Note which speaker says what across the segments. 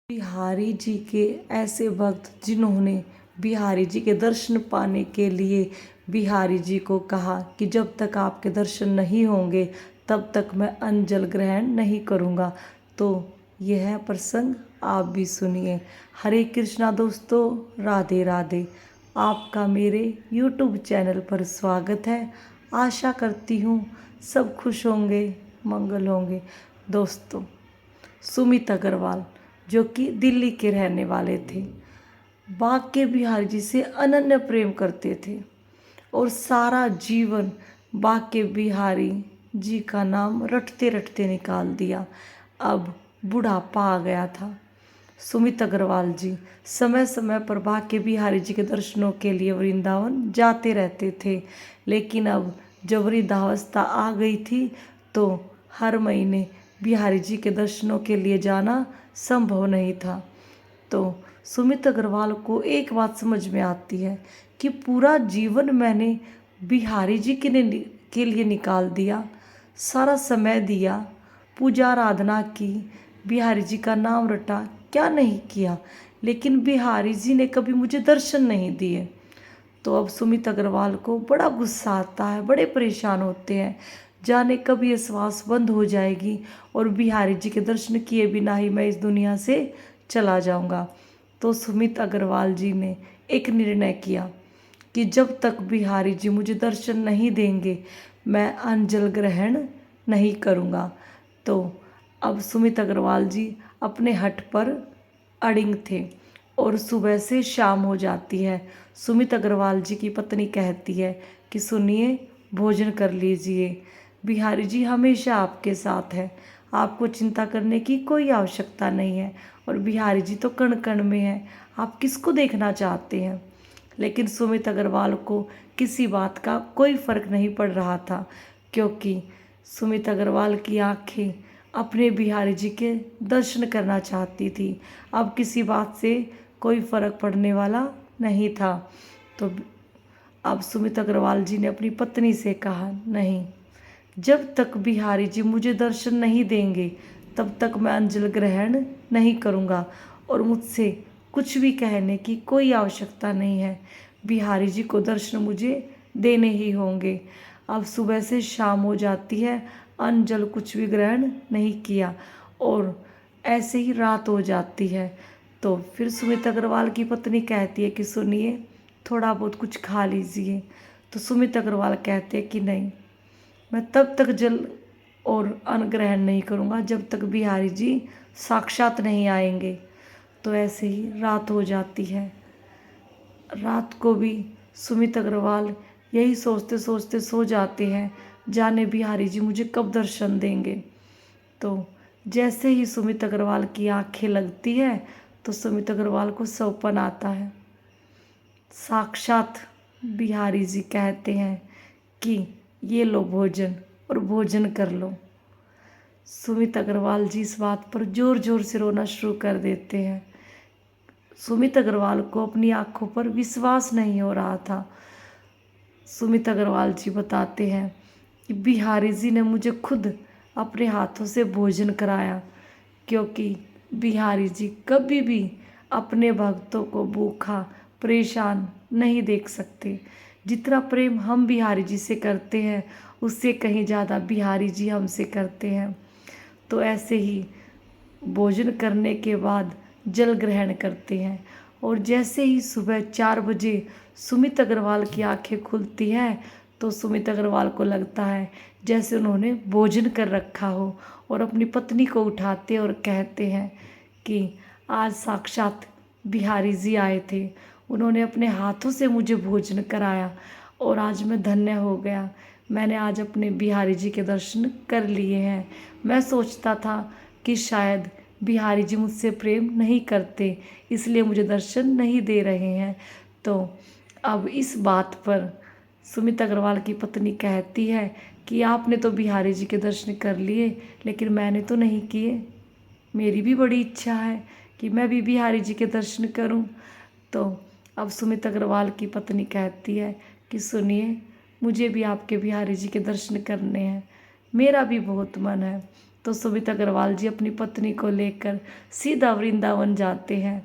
Speaker 1: बिहारी जी के ऐसे भक्त जिन्होंने बिहारी जी के दर्शन पाने के लिए बिहारी जी को कहा कि जब तक आपके दर्शन नहीं होंगे तब तक मैं अन्न जल ग्रहण नहीं करूँगा। तो यह प्रसंग आप भी सुनिए। हरे कृष्णा दोस्तों, राधे राधे। आपका मेरे YouTube चैनल पर स्वागत है। आशा करती हूँ सब खुश होंगे, मंगल होंगे। दोस्तों, सुमित अग्रवाल जो कि दिल्ली के रहने वाले थे, बांके बिहारी जी से अनन्य प्रेम करते थे और सारा जीवन बांके बिहारी जी का नाम रटते रटते निकाल दिया। अब बुढ़ापा आ गया था। सुमित अग्रवाल जी समय समय पर बांके बिहारी जी के दर्शनों के लिए वृंदावन जाते रहते थे, लेकिन अब जब वृद्धावस्था आ गई थी तो हर महीने बिहारी जी के दर्शनों के लिए जाना संभव नहीं था। तो सुमित अग्रवाल को एक बात समझ में आती है कि पूरा जीवन मैंने बिहारी जी के लिए निकाल दिया, सारा समय दिया, पूजा आराधना की, बिहारी जी का नाम रटा, क्या नहीं किया, लेकिन बिहारी जी ने कभी मुझे दर्शन नहीं दिए। तो अब सुमित अग्रवाल को बड़ा गुस्सा आता है, बड़े परेशान होते हैं, जाने कब ये श्वास बंद हो जाएगी और बिहारी जी के दर्शन किए बिना ही मैं इस दुनिया से चला जाऊंगा। तो सुमित अग्रवाल जी ने एक निर्णय किया कि जब तक बिहारी जी मुझे दर्शन नहीं देंगे मैं अन्न जल ग्रहण नहीं करूंगा। तो अब सुमित अग्रवाल जी अपने हठ पर अड़िग थे और सुबह से शाम हो जाती है। सुमित अग्रवाल जी की पत्नी कहती है कि सुनिए, भोजन कर लीजिए, बिहारी जी हमेशा आपके साथ है, आपको चिंता करने की कोई आवश्यकता नहीं है और बिहारी जी तो कण कण में है, आप किसको देखना चाहते हैं। लेकिन सुमित अग्रवाल को किसी बात का कोई फर्क नहीं पड़ रहा था, क्योंकि सुमित अग्रवाल की आंखें अपने बिहारी जी के दर्शन करना चाहती थी। अब किसी बात से कोई फर्क पड़ने वाला नहीं था। तो अब सुमित अग्रवाल जी ने अपनी पत्नी से कहा, नहीं, जब तक बिहारी जी मुझे दर्शन नहीं देंगे तब तक मैं अन्न जल ग्रहण नहीं करूँगा और मुझसे कुछ भी कहने की कोई आवश्यकता नहीं है। बिहारी जी को दर्शन मुझे देने ही होंगे। अब सुबह से शाम हो जाती है, अन्न जल कुछ भी ग्रहण नहीं किया और ऐसे ही रात हो जाती है। तो फिर सुमित अग्रवाल की पत्नी कहती है कि सुनिए, थोड़ा बहुत कुछ खा लीजिए। तो सुमित अग्रवाल कहते हैं कि नहीं, मैं तब तक जल और अन्न ग्रहण नहीं करूँगा जब तक बिहारी जी साक्षात नहीं आएंगे। तो ऐसे ही रात हो जाती है। रात को भी सुमित अग्रवाल यही सोचते सोचते सो जाते हैं, जाने बिहारी जी मुझे कब दर्शन देंगे। तो जैसे ही सुमित अग्रवाल की आंखें लगती है तो सुमित अग्रवाल को सपना आता है। साक्षात बिहारी जी कहते हैं कि ये लो भोजन और भोजन कर लो। सुमित अग्रवाल जी इस बात पर जोर जोर से रोना शुरू कर देते हैं। सुमित अग्रवाल को अपनी आंखों पर विश्वास नहीं हो रहा था। सुमित अग्रवाल जी बताते हैं कि बिहारी जी ने मुझे खुद अपने हाथों से भोजन कराया, क्योंकि बिहारी जी कभी भी अपने भक्तों को भूखा परेशान नहीं देख सकते। जितना प्रेम हम बिहारी जी से करते हैं उससे कहीं ज़्यादा बिहारी जी हमसे करते हैं। तो ऐसे ही भोजन करने के बाद जल ग्रहण करते हैं और जैसे ही सुबह 4 बजे सुमित अग्रवाल की आंखें खुलती हैं तो सुमित अग्रवाल को लगता है जैसे उन्होंने भोजन कर रखा हो और अपनी पत्नी को उठाते और कहते हैं कि आज साक्षात बिहारी जी आए थे, उन्होंने अपने हाथों से मुझे भोजन कराया और आज मैं धन्य हो गया, मैंने आज अपने बिहारी जी के दर्शन कर लिए हैं। मैं सोचता था कि शायद बिहारी जी मुझसे प्रेम नहीं करते, इसलिए मुझे दर्शन नहीं दे रहे हैं। तो अब इस बात पर सुमित अग्रवाल की पत्नी कहती है कि आपने तो बिहारी जी के दर्शन कर लिए, लेकिन मैंने तो नहीं किए। मेरी भी बड़ी इच्छा है कि मैं भी बिहारी जी के दर्शन करूं। तो अब सुमित अग्रवाल की पत्नी कहती है कि सुनिए, मुझे भी आपके बिहारी जी के दर्शन करने हैं, मेरा भी बहुत मन है। तो सुमित अग्रवाल जी अपनी पत्नी को लेकर सीधा वृंदावन जाते हैं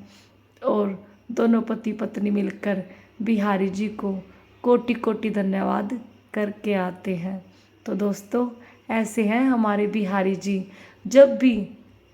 Speaker 1: और दोनों पति पत्नी मिलकर बिहारी जी को कोटि कोटि धन्यवाद करके आते हैं। तो दोस्तों ऐसे हैं हमारे बिहारी जी। जब भी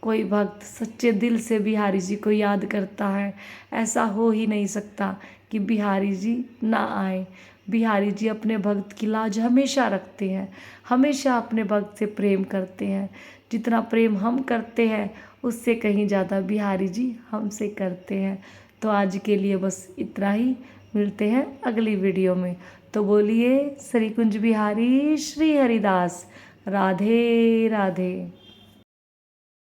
Speaker 1: कोई भक्त सच्चे दिल से बिहारी जी को याद करता है, ऐसा हो ही नहीं सकता कि बिहारी जी ना आए। बिहारी जी अपने भक्त की लाज हमेशा रखते हैं, हमेशा अपने भक्त से प्रेम करते हैं। जितना प्रेम हम करते हैं उससे कहीं ज़्यादा बिहारी जी हमसे करते हैं। तो आज के लिए बस इतना ही, मिलते हैं अगली वीडियो में। तो बोलिए श्री कुंज बिहारी श्री हरिदास, राधे राधे।